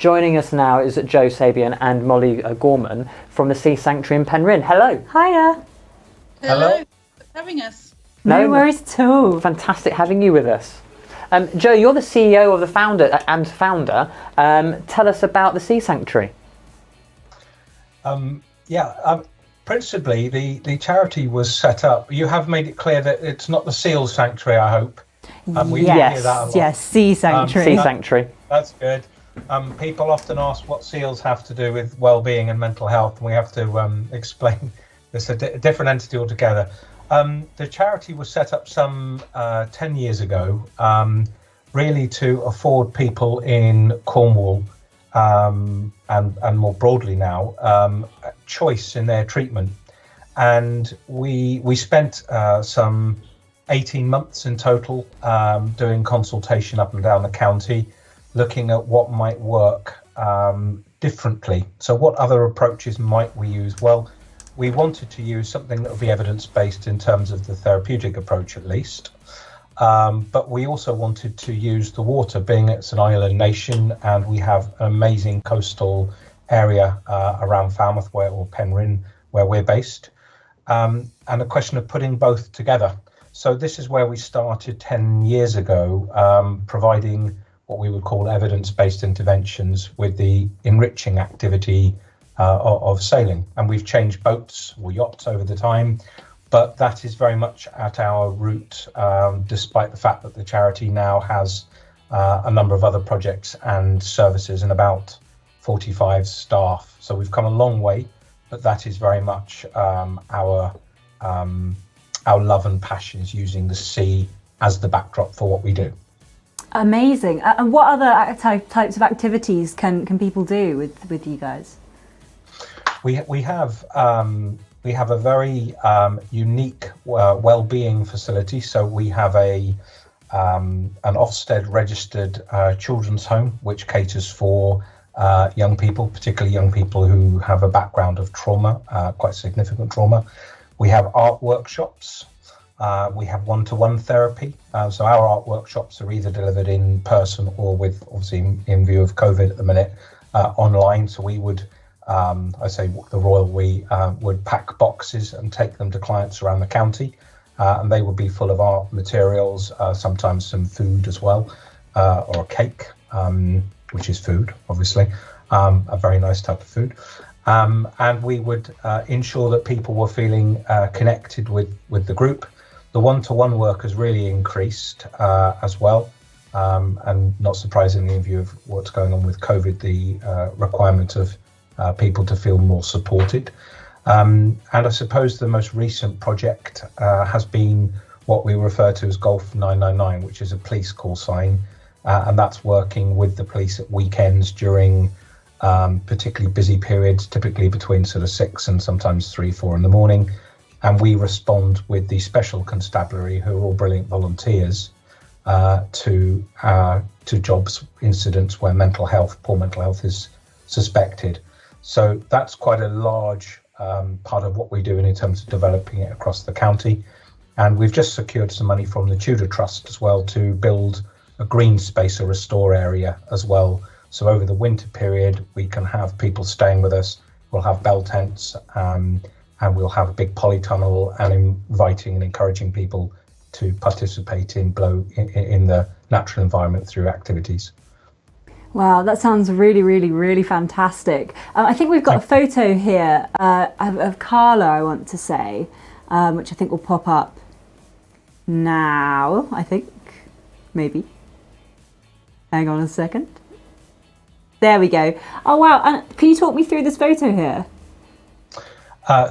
Joining us now is Joe Sabien and Molly Gorman from the Sea Sanctuary in Penryn. Hello. Hiya. Hello. Thanks for having us. No worries at all. Fantastic having you with us. Joe, you're the CEO of the founder. Tell us about the Sea Sanctuary. Principally, the charity was set up. You have made it clear that it's not the Seal Sanctuary, I hope. We hear that a lot. Yes, Sea Sanctuary. Sea Sanctuary. That's good. People often ask what seals have to do with well-being and mental health, and we have to explain this a different entity altogether. The charity was set up some 10 years ago, really to afford people in Cornwall and more broadly now, choice in their treatment. And we spent some 18 months in total doing consultation up and down the county, looking at what might work differently. So what other approaches might we use? Well, we wanted to use something that would be evidence-based in terms of the therapeutic approach at least. But we also wanted to use the water, being it's an island nation and we have an amazing coastal area around Falmouth or Penryn, where we're based. And a question of putting both together. So this is where we started 10 years ago, providing what we would call evidence-based interventions with the enriching activity of sailing. And we've changed boats or yachts over the time, but that is very much at our root, despite the fact that the charity now has a number of other projects and services and about 45 staff. So we've come a long way, but that is very much our love and passion is using the sea as the backdrop for what we do. Amazing. And what other types of activities can people do with you guys? We have a very unique well-being facility. So we have an Ofsted registered children's home, which caters for young people, particularly young people who have a background of trauma, quite significant trauma. We have art workshops. We have one-to-one therapy. So our art workshops are either delivered in person or with, obviously in view of COVID at the minute, online. So we would, we would pack boxes and take them to clients around the county. And they would be full of art materials, sometimes some food as well, or a cake, which is food, obviously, a very nice type of food. And we would ensure that people were feeling connected with the group. The one-to-one work has really increased as well. And not surprisingly, in view of what's going on with COVID, the requirement of people to feel more supported. And I suppose the most recent project has been what we refer to as Golf 999, which is a police call sign. And that's working with the police at weekends during particularly busy periods, typically between sort of 6 and sometimes 3, 4 in the morning. And we respond with the special constabulary, who are all brilliant volunteers, to jobs, incidents where poor mental health is suspected. So that's quite a large part of what we're doing in terms of developing it across the county. And we've just secured some money from the Tudor Trust as well to build a green space, a restore area as well. So over the winter period, we can have people staying with us. We'll have bell tents, and we'll have a big polytunnel, and inviting and encouraging people to participate in the natural environment through activities. Wow, that sounds really, really, really fantastic. I think we've got a photo here of Carla, I want to say, which I think will pop up now, I think, maybe. Hang on a second. There we go. Oh, wow. And can you talk me through this photo here?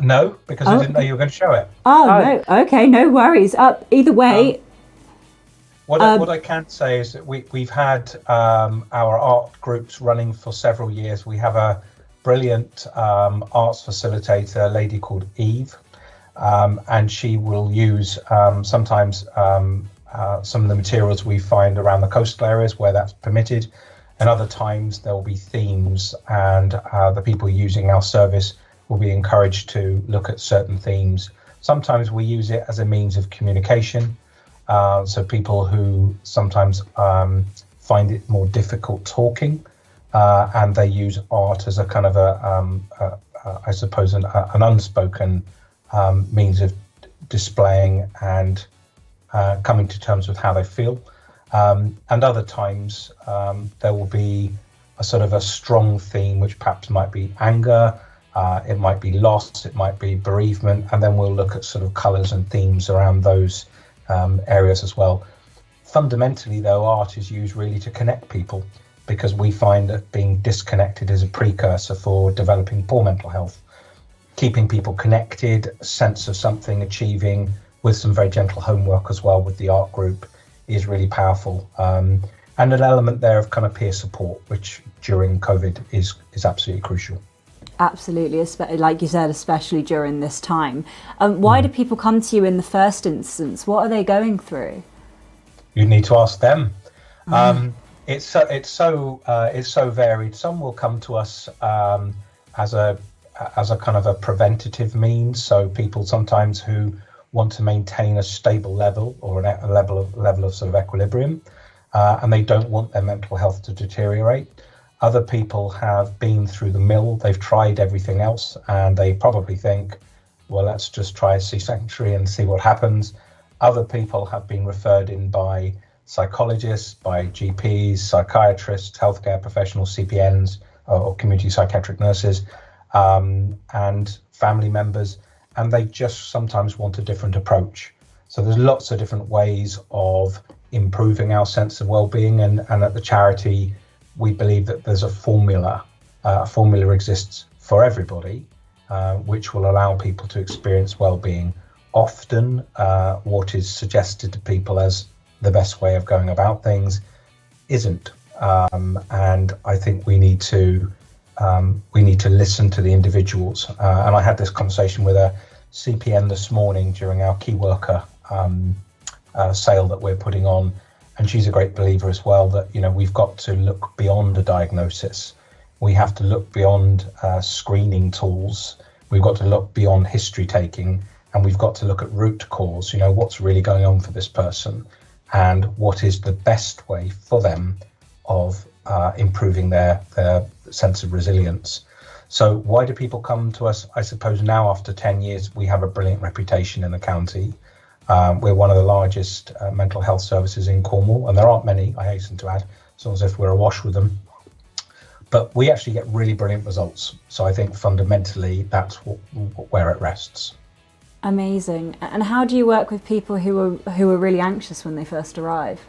No, because I didn't know you were going to show it. Oh, no. Okay, no worries. Either way. What I can say is that we've had our art groups running for several years. We have a brilliant arts facilitator, a lady called Eve, and she will use sometimes some of the materials we find around the coastal areas where that's permitted, and other times there will be themes, and the people using our service will be encouraged to look at certain themes. Sometimes we use it as a means of communication. So people who sometimes find it more difficult talking, and they use art as a kind of I suppose, an unspoken means of displaying and coming to terms with how they feel. And other times there will be a sort of a strong theme, which perhaps might be anger, it might be loss, it might be bereavement, and then we'll look at sort of colours and themes around those areas as well. Fundamentally, though, art is used really to connect people, because we find that being disconnected is a precursor for developing poor mental health. Keeping people connected, a sense of something, achieving, with some very gentle homework as well with the art group, is really powerful. And an element there of kind of peer support, which during COVID is absolutely crucial. Absolutely, like you said, especially during this time. Why do people come to you in the first instance? What are they going through? You need to ask them. It's so varied. Some will come to us as a kind of a preventative means. So people sometimes who want to maintain a stable level or a level of sort of equilibrium, and they don't want their mental health to deteriorate. Other people have been through the mill. They've tried everything else, and they probably think, well, let's just try a C-sanctuary and see what happens. Other people have been referred in by psychologists, by GPs, psychiatrists, healthcare professionals, CPNs, or community psychiatric nurses, and family members, and they just sometimes want a different approach. So there's lots of different ways of improving our sense of well-being, and at the charity, we believe that there's a formula. A formula exists for everybody, which will allow people to experience well-being. Often, what is suggested to people as the best way of going about things isn't, and I think we need to listen to the individuals. And I had this conversation with a CPN this morning during our key worker sale that we're putting on, and she's a great believer as well that, you know, we've got to look beyond a diagnosis. We have to look beyond screening tools. We've got to look beyond history taking, and we've got to look at root cause. You know, what's really going on for this person, and what is the best way for them of improving their sense of resilience. So why do people come to us? I suppose now after 10 years, we have a brilliant reputation in the county. We're one of the largest mental health services in Cornwall, and there aren't many, I hasten to add, it's not as if we're awash with them. But we actually get really brilliant results. So I think fundamentally that's where it rests. Amazing. And how do you work with people who are really anxious when they first arrive?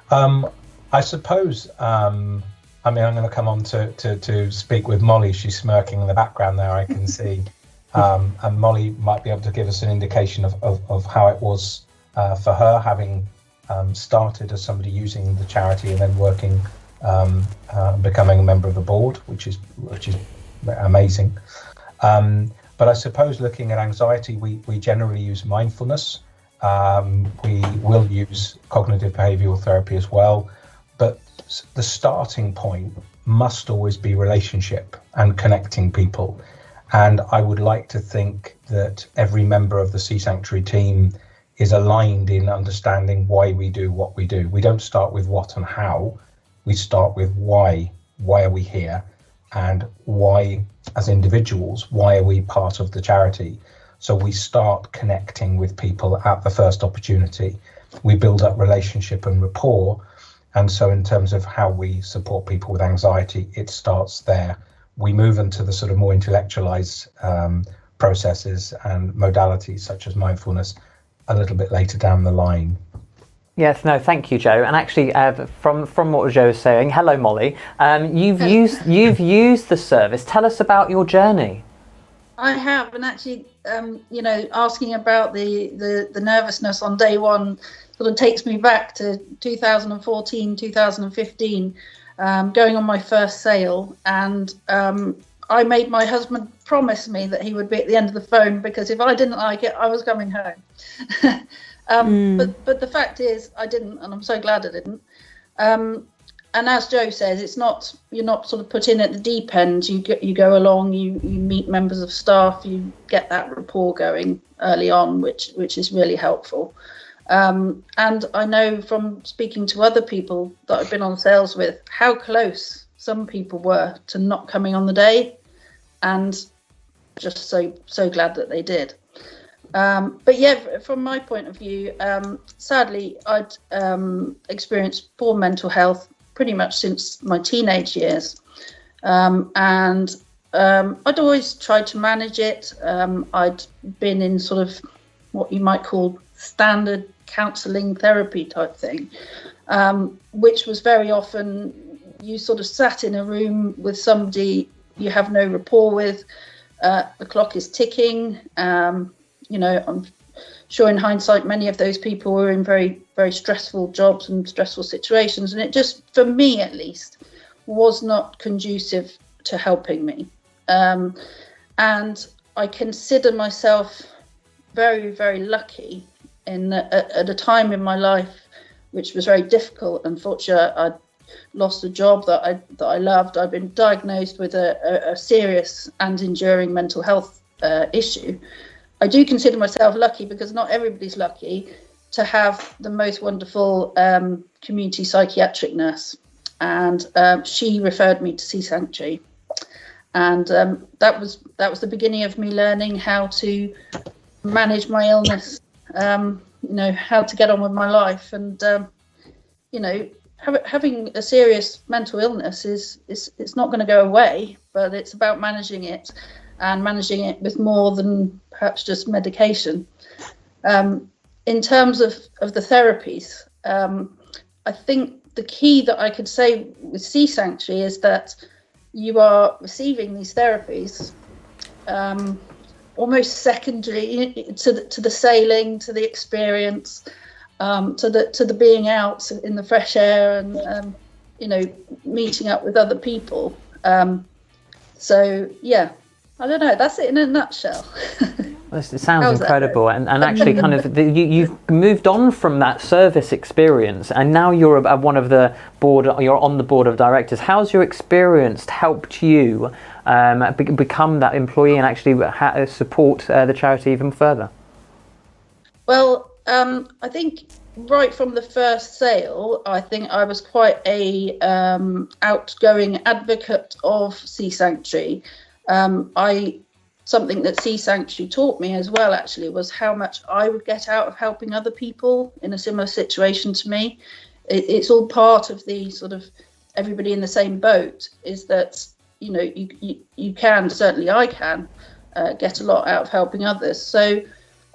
I suppose, I'm going to come on to speak with Molly. She's smirking in the background there, I can see. And Molly might be able to give us an indication of how it was for her, having started as somebody using the charity and then working, becoming a member of the board, which is amazing. But I suppose looking at anxiety, we generally use mindfulness. We will use cognitive behavioral therapy as well. But the starting point must always be relationship and connecting people. And I would like to think that every member of the C-Sanctuary team is aligned in understanding why we do what we do. We don't start with what and how, we start with why. Why are we here? And why, as individuals, why are we part of the charity? So we start connecting with people at the first opportunity. We build up relationship and rapport. And so in terms of how we support people with anxiety, it starts there. We move into the sort of more intellectualized processes and modalities such as mindfulness a little bit later down the line. Yes, no, thank you, Joe. And actually, from what Joe was saying, hello, Molly. You've used the service. Tell us about your journey. I have, and actually, asking about the nervousness on day one sort of takes me back to 2014, 2015, going on my first sale, and I made my husband promise me that he would be at the end of the phone, because if I didn't like it, I was coming home. But the fact is, I didn't, and I'm so glad I didn't. And as Joe says, you're not sort of put in at the deep end. You go along, you meet members of staff, you get that rapport going early on, which is really helpful. And I know from speaking to other people that I've been on sales with how close some people were to not coming on the day, and just so glad that they did. But yeah, from my point of view, sadly, I'd experienced poor mental health pretty much since my teenage years. And I'd always tried to manage it. I'd been in sort of what you might call standard counselling therapy type thing, which was very often you sort of sat in a room with somebody you have no rapport with. The clock is ticking. I'm sure in hindsight, many of those people were in very, very stressful jobs and stressful situations. And it just, for me at least, was not conducive to helping me. And I consider myself very, very lucky at a time in my life which was very difficult. Unfortunately, I lost a job that I loved. I've been diagnosed with a serious and enduring mental health issue. I do consider myself lucky, because not everybody's lucky, to have the most wonderful community psychiatric nurse, and she referred me to Sea Sanctuary, and that was the beginning of me learning how to manage my illness, how to get on with my life, and having a serious mental illness it's not going to go away, but it's about managing it, and managing it with more than perhaps just medication. In terms of the therapies, I think the key that I could say with Sea Sanctuary is that you are receiving these therapies almost secondary to the sailing, to the experience, to the being out in the fresh air, and meeting up with other people. So yeah, I don't know. That's it in a nutshell. It sounds incredible, and actually, kind of, you've moved on from that service experience, and now you're one of the board. You're on the board of directors. How's your experience helped you become that employee and actually support the charity even further? Well, I think right from the first sale, I think I was quite a outgoing advocate of Sea Sanctuary. Something that Sea Sanctuary taught me as well, actually, was how much I would get out of helping other people in a similar situation to me. It's all part of the sort of everybody in the same boat, is that, you can, certainly I can, get a lot out of helping others. So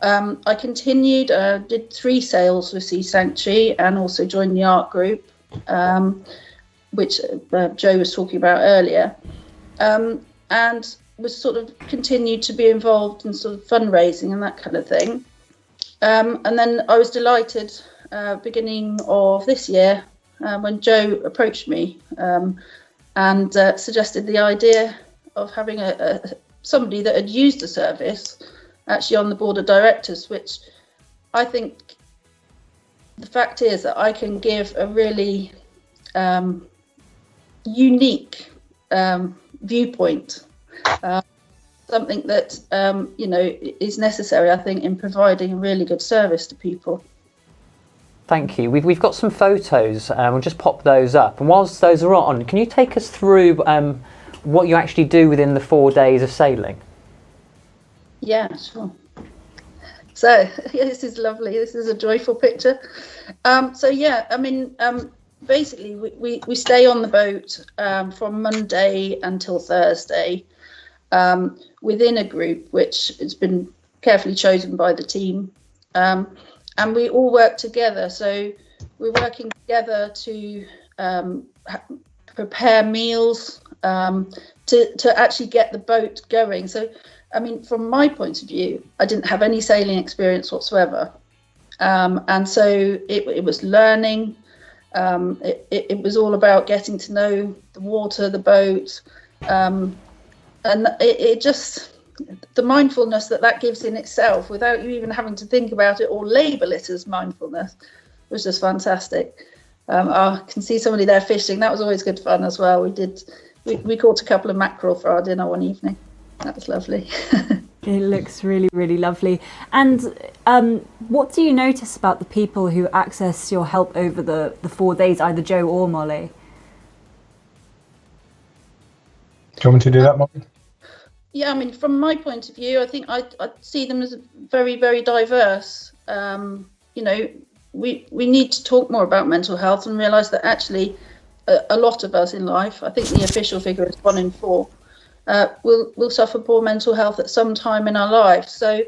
I continued, did 3 sales with Sea Sanctuary, and also joined the art group, which Joe was talking about earlier. And was sort of continued to be involved in sort of fundraising and that kind of thing. And then I was delighted beginning of this year when Joe approached me and suggested the idea of having somebody that had used the service actually on the board of directors, which I think the fact is that I can give a really unique viewpoint. Something that is necessary, I think, in providing a really good service to people. Thank you. We've got some photos. We'll just pop those up. And whilst those are on, can you take us through what you actually do within the 4 days of sailing? Yeah, sure. So this is lovely. This is a joyful picture. Basically, we stay on the boat from Monday until Thursday, within a group which has been carefully chosen by the team, and we all work together. So we're working together to prepare meals, to actually get the boat going. So, from my point of view, I didn't have any sailing experience whatsoever, and so it was learning. It was all about getting to know the water, the boat, and it just, the mindfulness that gives in itself, without you even having to think about it or label it as mindfulness, was just fantastic. I can see somebody there fishing. That was always good fun as well. We caught a couple of mackerel for our dinner one evening. That was lovely. It looks really, really lovely. And what do you notice about the people who access your help over the 4 days, either Joe or Molly? Do you want me to do that, Molly? Yeah, I mean, from my point of view, I think I see them as very, very diverse. You know, we need to talk more about mental health and realise that actually a lot of us in life, I think the official figure is 1 in 4, will suffer poor mental health at some time in our lives. So,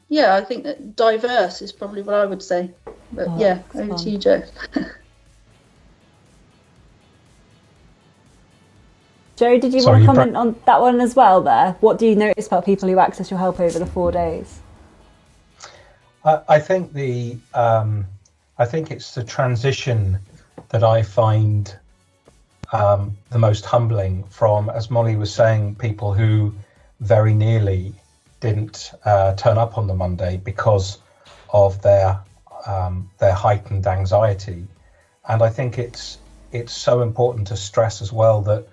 yeah, I think that diverse is probably what I would say. But yeah, over to you, Joe. Joe, did you want to comment on that one as well there? What do you notice about people who access your help over the 4 days? I think it's the transition that I find the most humbling from, as Molly was saying, people who very nearly didn't turn up on the Monday because of their heightened anxiety. And I think it's so important to stress as well that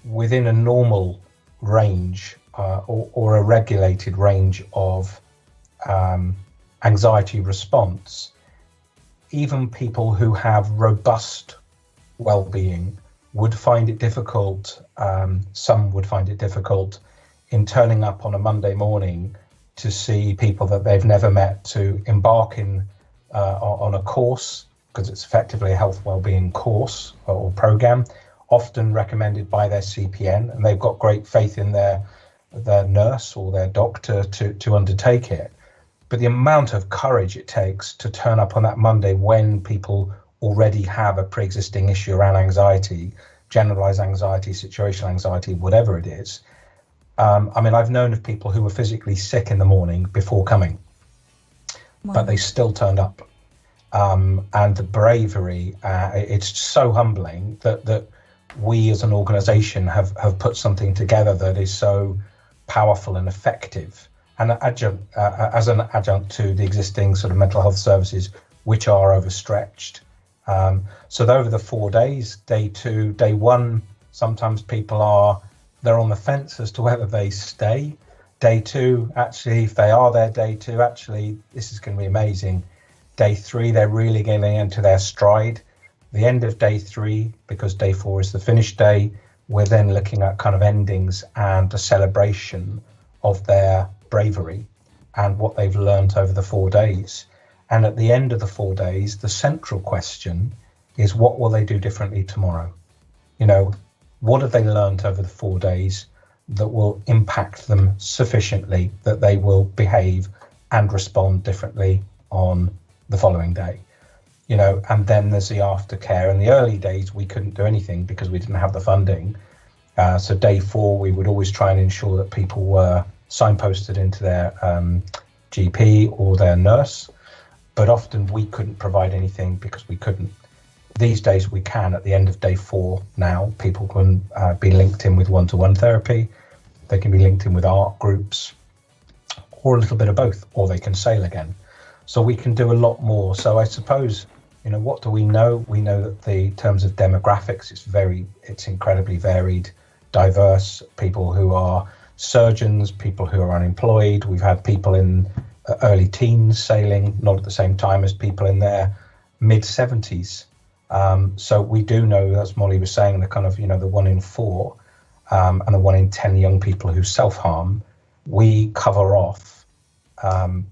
within a normal range or a regulated range of anxiety response, even people who have robust well-being would find it difficult, some would find it difficult in turning up on a Monday morning to see people that they've never met, to embark on a course, because it's effectively a health well-being course or program, often recommended by their CPN, and they've got great faith in their nurse or their doctor to undertake it. But the amount of courage it takes to turn up on that Monday when people already have a pre-existing issue around anxiety, generalized anxiety, situational anxiety, whatever it is. I mean, I've known of people who were physically sick in the morning before coming, but they still turned up. And the bravery, it's so humbling that we as an organization have put something together that is so powerful and effective, and as an adjunct to the existing sort of mental health services, which are overstretched. So over the 4 days, day 2, day 1, sometimes people they're on the fence as to whether they stay. Day 2, actually, if they are there day 2, actually, this is going to be amazing. Day 3, they're really getting into their stride. The end of day 3, because day 4 is the finish day, we're then looking at kind of endings and a celebration of their bravery and what they've learned over the 4 days. And at the end of the 4 days, the central question is, what will they do differently tomorrow? You know, what have they learned over the 4 days that will impact them sufficiently that they will behave and respond differently on the following day? You know, and then there's the aftercare. In the early days, we couldn't do anything because we didn't have the funding. So day 4, we would always try and ensure that people were signposted into their GP or their nurse, but often we couldn't provide anything because we couldn't. These days we can. At the end of day 4 now, people can be linked in with one-to-one therapy. They can be linked in with art groups, or a little bit of both, or they can sail again. So we can do a lot more. So I suppose, you know, what do we know? We know that the terms of demographics, it's incredibly varied, diverse. People who are surgeons, people who are unemployed. We've had people in early teens sailing, not at the same time as people in their mid 70s. So we do know, as Molly was saying, the kind of, you know, the 1 in 4 and the 1 in 10 young people who self-harm, we cover off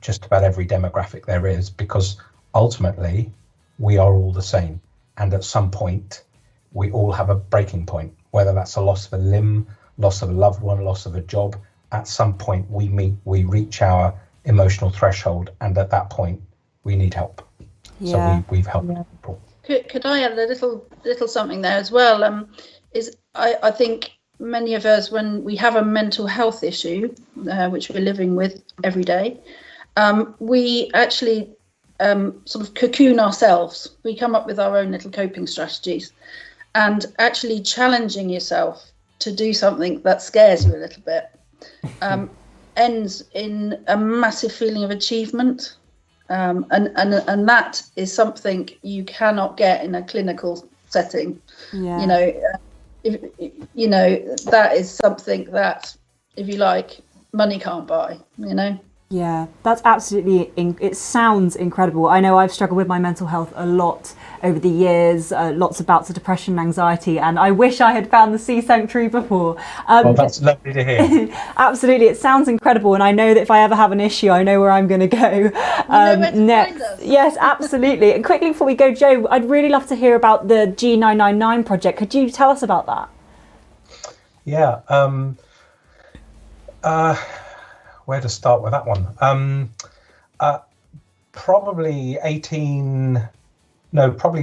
just about every demographic there is, because ultimately we are all the same. And at some point, we all have a breaking point, whether that's a loss of a limb, loss of a loved one, loss of a job. At some point we reach our emotional threshold, and at that point we need help. So we've helped people. Could I add a little something there as well? I think many of us, when we have a mental health issue, which we're living with every day, we actually sort of cocoon ourselves. We come up with our own little coping strategies, and actually challenging yourself to do something that scares you a little bit ends in a massive feeling of achievement. And that is something you cannot get in a clinical setting. You know, that is something that, if you like, money can't buy, Yeah, that's absolutely, it sounds incredible. I know I've struggled with my mental health a lot over the years, lots of bouts of depression and anxiety, and I wish I had found the Sea Sanctuary before. Well, that's lovely to hear. Absolutely, it sounds incredible, and I know that if I ever have an issue, I know where I'm going to go next. Yes, absolutely. And quickly before we go, Joe, I'd really love to hear about the G999 project. Could you tell us about that? Yeah. Where to start with that one? Probably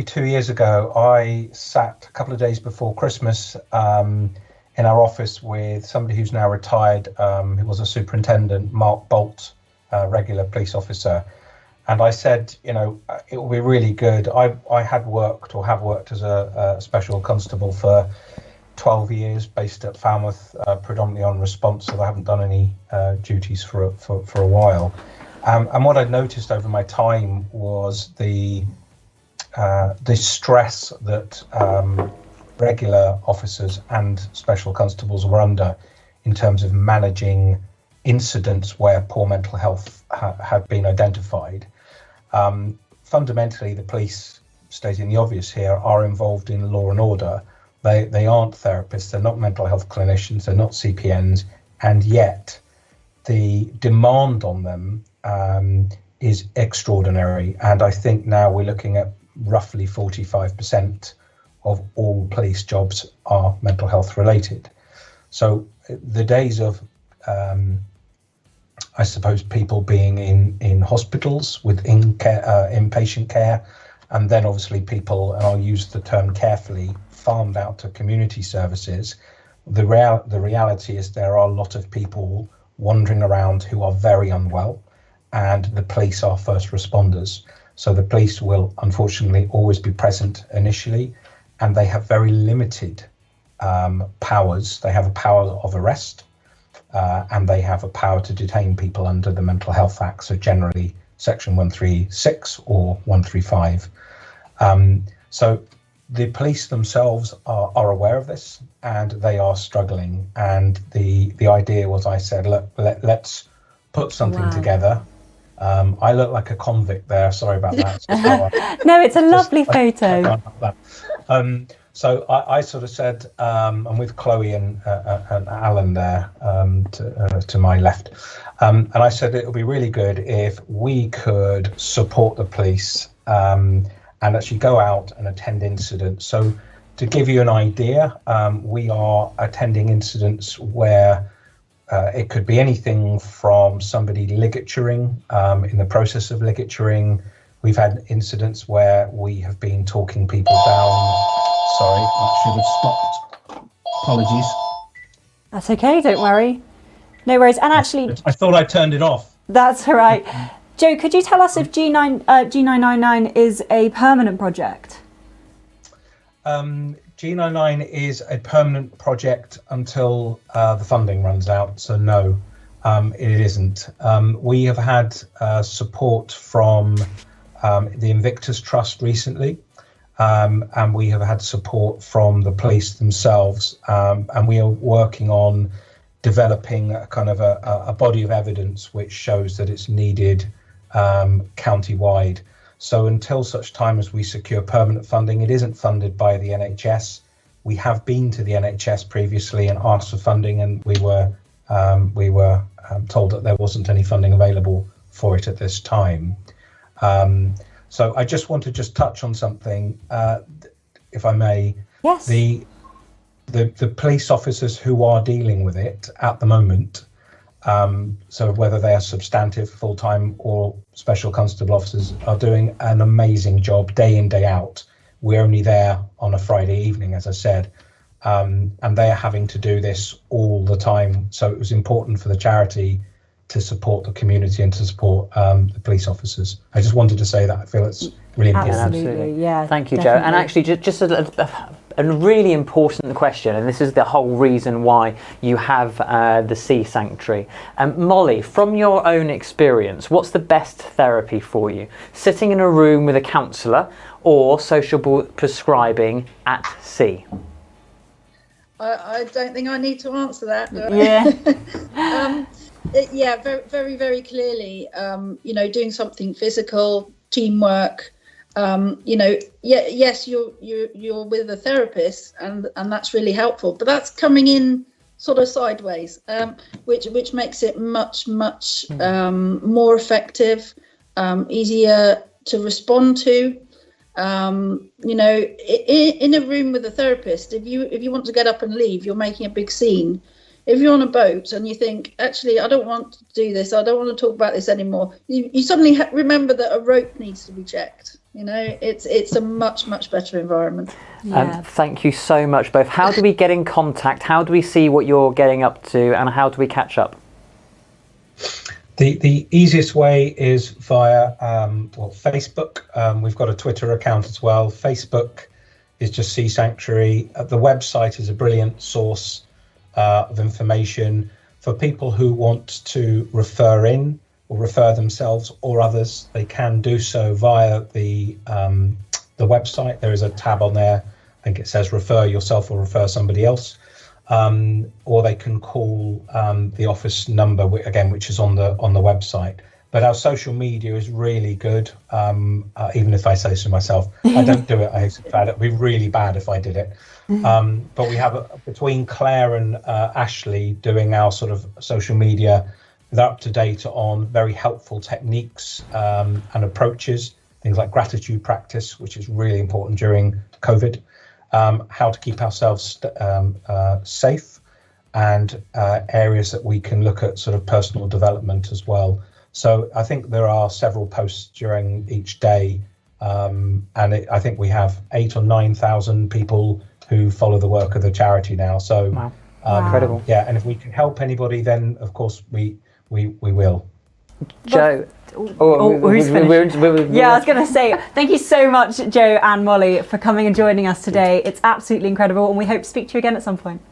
2 years ago, I sat a couple of days before Christmas in our office with somebody who's now retired, who was a superintendent, Mark Bolt, regular police officer. And I said, it will be really good. I have worked as a special constable for 12 years, based at Falmouth, predominantly on response, so I haven't done any duties for a while. And what I'd noticed over my time was the stress that regular officers and special constables were under in terms of managing incidents where poor mental health had been identified. Fundamentally, the police, stating the obvious here, are involved in law and order. They aren't therapists, they're not mental health clinicians, they're not CPNs, and yet the demand on them is extraordinary. And I think now we're looking at roughly 45% of all police jobs are mental health related. So the days of, I suppose, people being in hospitals with inpatient care, and then obviously people, and I'll use the term carefully, farmed out to community services. The reality is there are a lot of people wandering around who are very unwell, and the police are first responders. So the police will unfortunately always be present initially, and they have very limited powers. They have a power of arrest, and they have a power to detain people under the Mental Health Act, so generally Section 136 or 135. So the police themselves are aware of this, and they are struggling. And the idea was, I said, look, let's put something together. I look like a convict there. Sorry about that. No, it's a lovely photo. So I sort of said, I'm with Chloe and Alan there to my left. And I said it would be really good if we could support the police and actually go out and attend incidents. So to give you an idea, we are attending incidents where it could be anything from somebody ligaturing, in the process of ligaturing. We've had incidents where we have been talking people down. Sorry, that should have stopped. Apologies. That's okay, don't worry. No worries. And actually, I thought I turned it off. That's all right. Joe, could you tell us if G999 is a permanent project? G99 is a permanent project until the funding runs out, so no, it isn't. We have had support from the Invictus Trust recently, and we have had support from the police themselves, and we are working on developing a kind of a body of evidence which shows that it's needed county-wide. So until such time as we secure permanent funding, it isn't funded by the NHS. We have been to the NHS previously and asked for funding, and we were told that there wasn't any funding available for it at this time. So I just want to touch on something, if I may. Yes. The police officers who are dealing with it at the moment, so whether they are substantive, full-time or special constable officers, are doing an amazing job day in, day out. We're only there on a Friday evening, as I said, and they are having to do this all the time. So it was important for the charity to support the community and to support the police officers. I just wanted to say that. I feel it's really important. Absolutely, yeah. Thank you, definitely. Joe. And actually, just a really important question, and this is the whole reason why you have the Sea Sanctuary. Molly, from your own experience, what's the best therapy for you? Sitting in a room with a counsellor or social prescribing at sea? I don't think I need to answer that. Yeah. Yeah, very, very, very clearly, you know, doing something physical, teamwork. You know, yes, you're with a therapist, and that's really helpful. But that's coming in sort of sideways, which makes it much more effective, easier to respond to. You know, in a room with a therapist, if you want to get up and leave, you're making a big scene. If you're on a boat and you think, actually, I don't want to do this, I don't want to talk about this anymore, you suddenly remember that a rope needs to be checked. You know, it's a much better environment. Yeah. Thank you so much, both. How do we get in contact? How do we see what you're getting up to, and how do we catch up? The easiest way is via Facebook. We've got a Twitter account as well. Facebook is just Sea Sanctuary. The website is a brilliant source of information for people who want to refer in or refer themselves or others. They can do so via the website. There is a tab on there. I think it says refer yourself or refer somebody else. Or they can call the office number again, which is on the website. But our social media is really good. Even if I say so myself, I don't do it. I hate it. It'd be really bad if I did it. But we have between Claire and Ashley doing our sort of social media. They're up to date on very helpful techniques and approaches. Things like gratitude practice, which is really important during COVID. How to keep ourselves safe, and areas that we can look at sort of personal development as well. So I think there are several posts during each day, and I think we have 8,000 or 9,000 people who follow the work of the charity now. So wow. Incredible. Yeah, and if we can help anybody, then of course we will. Joe. Who's finished? Yeah, I was going to say, thank you so much, Joe and Molly, for coming and joining us today. It's absolutely incredible, and we hope to speak to you again at some point.